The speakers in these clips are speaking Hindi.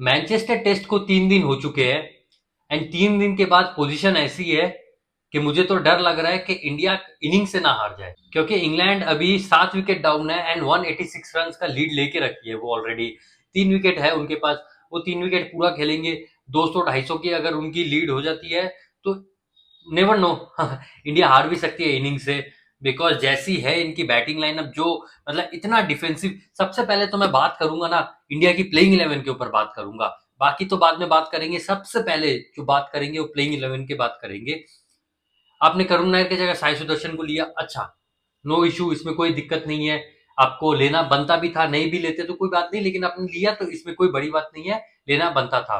मैनचेस्टर टेस्ट को 3 दिन हो चुके हैं एंड 3 दिन के बाद पोजीशन ऐसी है कि मुझे तो डर लग रहा है कि इंडिया इनिंग से ना हार जाए, क्योंकि इंग्लैंड अभी 7 विकेट डाउन है एंड 186 रन का लीड लेके रखी है वो ऑलरेडी। 3 विकेट है उनके पास, वो 3 विकेट पूरा खेलेंगे। 200-250 की अगर उनकी लीड हो जाती है तो नेवर नो इंडिया हार भी सकती है इनिंग से, बिकॉज जैसी है इनकी बैटिंग लाइनअप, जो मतलब इतना डिफेंसिव। सबसे पहले तो मैं बात करूंगा ना इंडिया की प्लेइंग 11 के ऊपर बात करूंगा, बाकी तो बाद में बात करेंगे। सबसे पहले जो बात करेंगे वो प्लेइंग 11 की बात करेंगे। आपने करुण नायर की जगह साई सुदर्शन को लिया, अच्छा, नो इशू, इसमें कोई दिक्कत नहीं है। आपको लेना बनता भी था, नहीं भी लेते तो कोई बात नहीं, लेकिन आपने लिया तो इसमें कोई बड़ी बात नहीं है, लेना बनता था।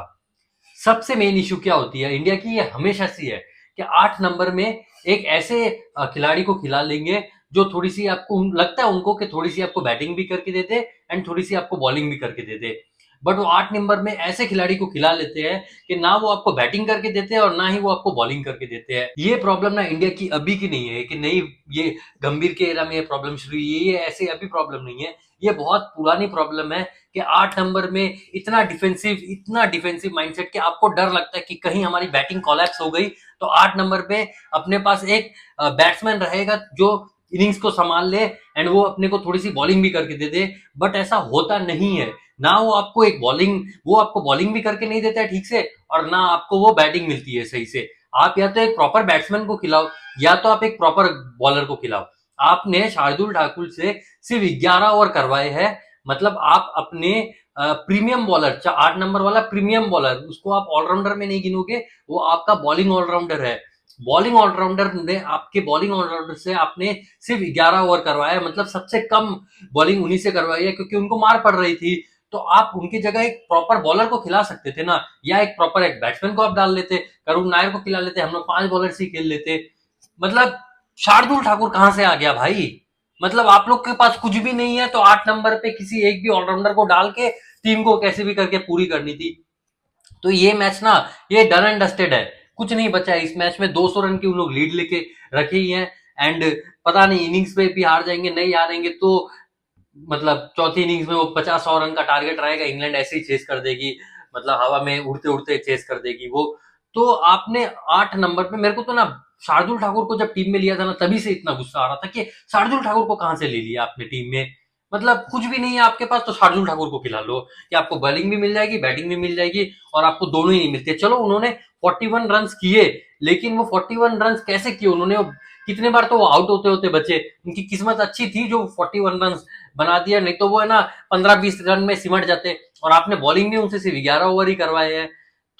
सबसे मेन इशू क्या होती है इंडिया की, ये हमेशा सी है कि 8 नंबर में एक ऐसे खिलाड़ी को खिला लेंगे जो थोड़ी सी आपको लगता है उनको कि थोड़ी सी आपको बैटिंग भी करके देते एंड थोड़ी सी आपको बॉलिंग भी करके देते। बट वो 8 नंबर में ऐसे खिलाड़ी को खिला लेते हैं कि ना वो आपको बैटिंग करके देते हैं और ना ही वो आपको बॉलिंग करके देते हैं। ये प्रॉब्लम ना इंडिया की अभी की नहीं है कि नहीं, ये गंभीर के एरा में ये प्रॉब्लम शुरू हुई है, ये ऐसे अभी प्रॉब्लम नहीं है, ये बहुत पुरानी प्रॉब्लम है कि 8 नंबर में इतना डिफेंसिव माइंडसेट कि आपको डर लगता है कि कहीं हमारी बैटिंग कोलैप्स हो गई तो 8 नंबर पे अपने पास एक बैट्समैन रहेगा जो इनिंग्स को संभाल ले एंड वो अपने को थोड़ी सी बॉलिंग भी करके दे दे। बट ऐसा होता नहीं है, ना वो आपको बॉलिंग भी करके नहीं देता है ठीक से, और ना आपको वो बैटिंग मिलती है सही से। आप या तो एक प्रॉपर बैट्समैन को खिलाओ या तो आप एक प्रॉपर बॉलर को खिलाओ। आपने शार्दुल ठाकुर से सिर्फ 11 ओवर करवाए हैं, मतलब आप अपने प्रीमियम बॉलर, 8 नंबर वाला प्रीमियम बॉलर, उसको आप ऑलराउंडर में नहीं गिनोगे, वो आपका बॉलिंग ऑलराउंडर है। बॉलिंग ऑलराउंडर ने आपके बॉलिंग ऑलराउंडर से आपने सिर्फ 11 ओवर करवाया, मतलब सबसे कम बॉलिंग उन्हीं से करवाई है क्योंकि उनको मार पड़ रही थी। तो आप उनकी जगह एक प्रॉपर बॉलर को खिला सकते थे ना, या एक प्रॉपर एक बैट्समैन को आप डाल लेते, करुण नायर को खिला लेते, हम लोग 5 बॉलर ही खेल लेते। मतलब शार्दुल ठाकुर कहां से आ गया भाई? मतलब आप लोग के पास कुछ भी नहीं है तो 8 नंबर पे किसी एक भी ऑलराउंडर को डाल के टीम को कैसे भी करके पूरी करनी थी। तो ये मैच ना, ये डन एंड डस्टेड है, कुछ नहीं बचा है इस मैच में। 200 रन की उन लोग लीड लेके रखे ही हैं एंड पता नहीं इनिंग्स पे भी हार जाएंगे, नहीं हारेंगे तो मतलब चौथी इनिंग्स में वो 50-100 रन का टारगेट रहेगा, इंग्लैंड ऐसे ही चेस कर देगी, मतलब हवा में उड़ते उड़ते चेस कर देगी वो। तो आपने 8 नंबर पे, मेरे को तो ना शार्दुल ठाकुर को जब टीम में लिया था ना तभी से इतना गुस्सा आ रहा था कि शार्दुल ठाकुर को कहां से ले लिया आपने टीम में? मतलब कुछ भी नहीं है आपके पास तो शार्दुल ठाकुर को खिला लो कि आपको बॉलिंग भी मिल जाएगी, बैटिंग भी मिल जाएगी, और आपको दोनों ही नहीं मिलते। चलो उन्होंने 41 रन किए, लेकिन वो 41 रन कैसे किए उन्होंने? कितने बार तो वो आउट होते होते बचे, उनकी किस्मत अच्छी थी जो 41 रन बना दिया, नहीं तो वो है ना 15-20 रन में सिमट जाते। और आपने बॉलिंग भी उनसे सिर्फ 11 ओवर ही करवाए हैं।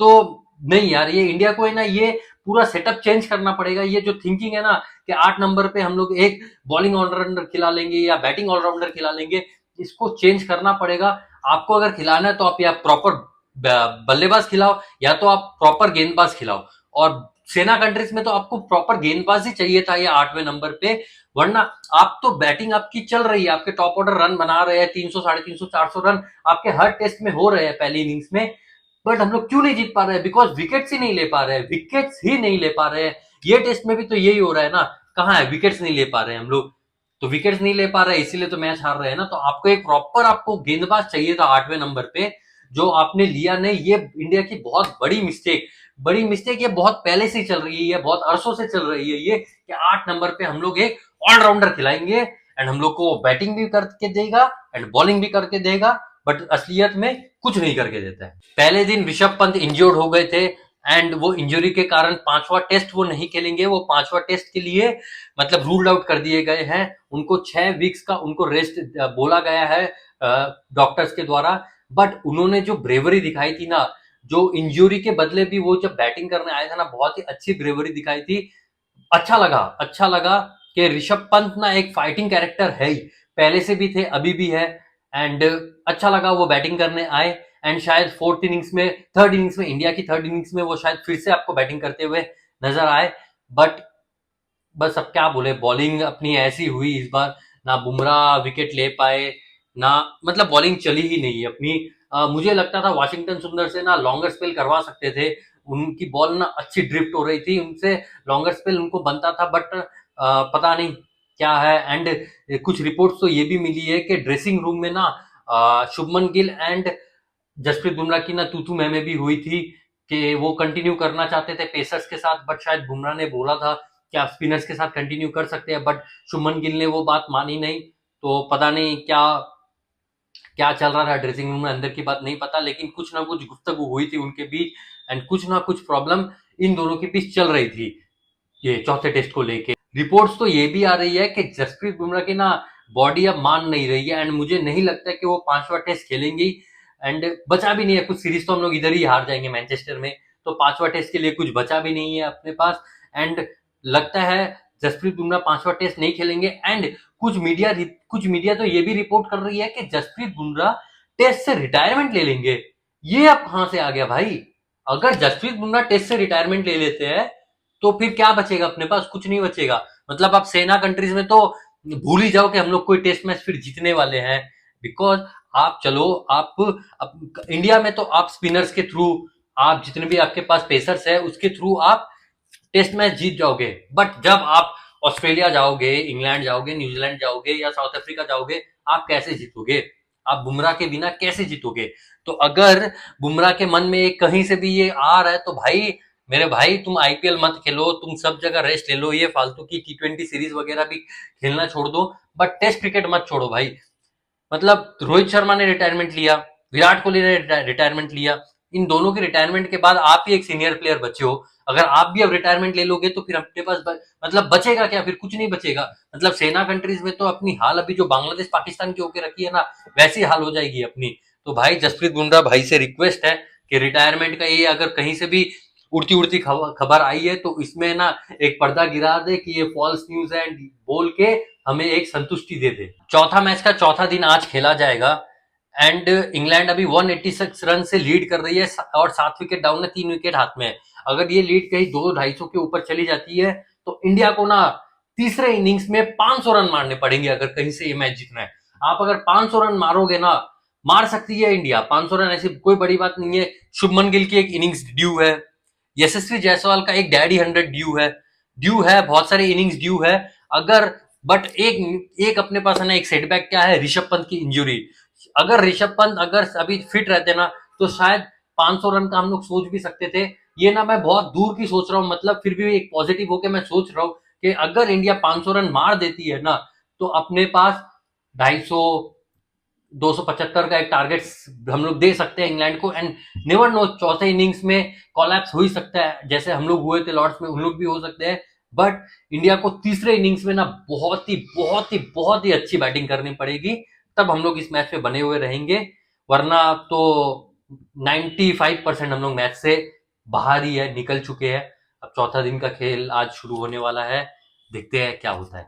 तो नहीं यार, ये इंडिया को है ना, ये पूरा सेटअप चेंज करना पड़ेगा। ये जो थिंकिंग है ना कि 8 नंबर पे हम लोग एक बॉलिंग ऑलराउंडर खिला लेंगे या बैटिंग ऑलराउंडर खिला लेंगे, इसको चेंज करना पड़ेगा। आपको अगर खिलाना है तो आप या प्रॉपर बल्लेबाज खिलाओ या तो आप प्रॉपर गेंदबाज खिलाओ। और सेना कंट्रीज में तो आपको प्रॉपर गेंदबाज ही चाहिए था ये 8वें नंबर पे, वरना आप तो बैटिंग आपकी चल रही है, आपके टॉप ऑर्डर रन बना रहे हैं, 300, 350, 400 रन आपके हर टेस्ट में हो रहे हैं पहली इनिंग्स में। बट हम लोग क्यों नहीं जीत पा रहे हैं? बिकॉज विकेट्स ही नहीं ले पा रहे हैं, विकेट्स ही नहीं ले पा रहे हैं। ये टेस्ट में भी तो यही हो रहा है ना, कहाँ है विकेट्स नहीं ले पा रहे हैं हम लोग, तो विकेट्स नहीं ले पा रहे हैं इसीलिए तो मैच हार रहे हैं ना। तो आपको एक प्रॉपर आपको गेंदबाज चाहिए था 8वें नंबर पे, जो आपने लिया नहीं। ये इंडिया की बहुत बड़ी मिस्टेक ये बहुत पहले से चल रही है, ये बहुत अरसों से चल रही है ये, कि 8 नंबर पे हम लोग एक ऑलराउंडर खिलाएंगे एंड हम लोग को बैटिंग भी करके देगा एंड बॉलिंग भी करके देगा, बट असलियत में कुछ नहीं करके देता है। पहले दिन ऋषभ पंत इंजर्ड हो गए थे एंड वो इंजरी के कारण 5वां टेस्ट वो नहीं खेलेंगे, वो 5वां टेस्ट के लिए मतलब रूल्ड आउट कर दिए गए हैं। उनको 6 वीक्स का उनको रेस्ट बोला गया है डॉक्टर्स के द्वारा। बट उन्होंने जो ब्रेवरी दिखाई थी ना, जो इंजरी के बदले भी वो जब बैटिंग करने आया था ना, बहुत ही अच्छी ब्रेवरी दिखाई थी। अच्छा लगा कि ऋषभ पंत ना एक फाइटिंग कैरेक्टर है ही, पहले से भी थे अभी भी है। एंड अच्छा लगा वो बैटिंग करने आए एंड शायद फोर्थ इनिंग्स में, थर्ड इनिंग्स में, इंडिया की थर्ड इनिंग्स में वो शायद फिर से आपको बैटिंग करते हुए नजर आए। बट बस अब क्या बोले, बॉलिंग अपनी ऐसी हुई इस बार, ना बुमराह विकेट ले पाए, ना मतलब बॉलिंग चली ही नहीं अपनी। मुझे लगता था वाशिंगटन सुंदर से ना लॉन्गर स्पेल करवा सकते थे, उनकी बॉल ना अच्छी ड्रिफ्ट हो रही थी, उनसे लॉन्गर स्पेल उनको बनता था। बट पता नहीं क्या है। एंड कुछ रिपोर्ट्स तो ये भी मिली है कि ड्रेसिंग रूम में ना शुभमन गिल एंड जसप्रीत बुमराह की ना तू मैं भी हुई थी कि वो कंटिन्यू करना चाहते थे पेसर्स के साथ, बट शायद बुमराह ने बोला था कि आप स्पिनर्स के साथ कंटिन्यू कर सकते हैं, बट शुभमन गिल ने वो बात मानी नहीं। तो पता नहीं क्या क्या चल रहा था ड्रेसिंग रूम में, अंदर की बात नहीं पता, लेकिन कुछ ना कुछ गुफ्तगू हुई थी उनके बीच एंड कुछ ना कुछ प्रॉब्लम इन दोनों के बीच चल रही थी ये चौथे टेस्ट को लेके। रिपोर्ट्स तो ये भी आ रही है कि जसप्रीत बुमराह की ना बॉडी अब मान नहीं रही है एंड मुझे नहीं लगता है कि वो 5वां टेस्ट खेलेंगी एंड बचा भी नहीं है कुछ। सीरीज तो हम लोग इधर ही हार जाएंगे मैनचेस्टर में, तो 5वां टेस्ट के लिए कुछ बचा भी नहीं है अपने पास एंड लगता है जसप्रीत बुमराह 5वां टेस्ट नहीं खेलेंगे। एंड कुछ मीडिया तो ये भी रिपोर्ट कर रही है कि जसप्रीत बुमराह टेस्ट से रिटायरमेंट ले लेंगे। ये अब कहां से आ गया भाई? अगर जसप्रीत बुमराह टेस्ट से रिटायरमेंट ले लेते हैं तो फिर क्या बचेगा अपने पास? कुछ नहीं बचेगा। मतलब आप सेना कंट्रीज में तो भूल ही जाओ कि हम लोग कोई टेस्ट मैच फिर जीतने वाले हैं। बिकॉज आप चलो इंडिया में तो आप स्पिनर्स के थ्रू, आप जितने भी आपके पास पेसर्स है उसके थ्रू आप टेस्ट मैच जीत जाओगे, बट जब आप ऑस्ट्रेलिया जाओगे, इंग्लैंड जाओगे, न्यूजीलैंड जाओगे या साउथ अफ्रीका जाओगे, आप कैसे जीतोगे? आप बुमराह के बिना कैसे जीतोगे? तो अगर बुमराह के मन में कहीं से भी ये आ रहा है तो भाई, मेरे भाई, तुम आईपीएल मत खेलो, तुम सब जगह रेस्ट ले लो, ये फालतू की T20 सीरीज वगैरह भी खेलना छोड़ दो, बट टेस्ट क्रिकेट मत छोड़ो भाई। मतलब रोहित शर्मा ने रिटायरमेंट लिया, विराट कोहली ने रिटायरमेंट लिया, इन दोनों के रिटायरमेंट के बाद आप ही एक सीनियर प्लेयर बचे हो। अगर आप भी अब रिटायरमेंट ले लोगे तो फिर अपने पास मतलब बचेगा क्या? फिर कुछ नहीं बचेगा। मतलब सेना कंट्रीज में तो अपनी हाल अभी जो बांग्लादेश पाकिस्तान की होके रखी है ना, वैसी हाल हो जाएगी अपनी। तो भाई जसप्रीत बुमराह भाई से रिक्वेस्ट है कि रिटायरमेंट का ये अगर कहीं से भी उड़ती उड़ती खबर आई है तो इसमें ना एक पर्दा गिरा दे कि ये फॉल्स न्यूज है बोल के हमें एक संतुष्टि दे दे। चौथा मैच का चौथा दिन आज खेला जाएगा एंड इंग्लैंड अभी 186 रन से लीड कर रही है और 7 विकेट डाउन है, 3 विकेट हाथ में है। अगर ये लीड कहीं 200-250 के ऊपर चली जाती है तो इंडिया को ना तीसरे इनिंग्स में 500 रन मारने पड़ेंगे अगर कहीं से ये मैच जीतना है। आप अगर 500 रन मारोगे ना, मार सकती है इंडिया 500 रन, ऐसी कोई बड़ी बात नहीं है। शुभमन गिल की एक इनिंग्स ड्यू है, यशस्वी जायसवाल का एक डैडी 100 ड्यू है, बहुत सारे इनिंग्स ड्यू है। अगर बट एक अपने पास है ना एक सेटबैक क्या है, ऋषभ पंत की इंजुरी। अगर ऋषभ पंत अगर अभी फिट रहते ना तो शायद 500 रन का हम लोग सोच भी सकते थे। ये ना मैं बहुत दूर की सोच रहा हूँ, मतलब फिर भी एक पॉजिटिव होकर मैं सोच रहा हूँ कि अगर इंडिया 500 रन मार देती है ना तो अपने पास 250 275 का एक टारगेट हम लोग दे सकते हैं इंग्लैंड को। एंड नेवर नो, चौथे इनिंग्स में कॉलैप्स हो ही सकता है, जैसे हम लोग हुए थे लॉर्ड्स में, उन लोग भी हो सकते हैं। बट इंडिया को तीसरे इनिंग्स में ना बहुत ही अच्छी बैटिंग करनी पड़ेगी, तब हम लोग इस मैच में बने हुए रहेंगे। वरना तो 95% हम लोग मैच से बाहर ही है, निकल चुके हैं। अब चौथा दिन का खेल आज शुरू होने वाला है, देखते हैं क्या होता है।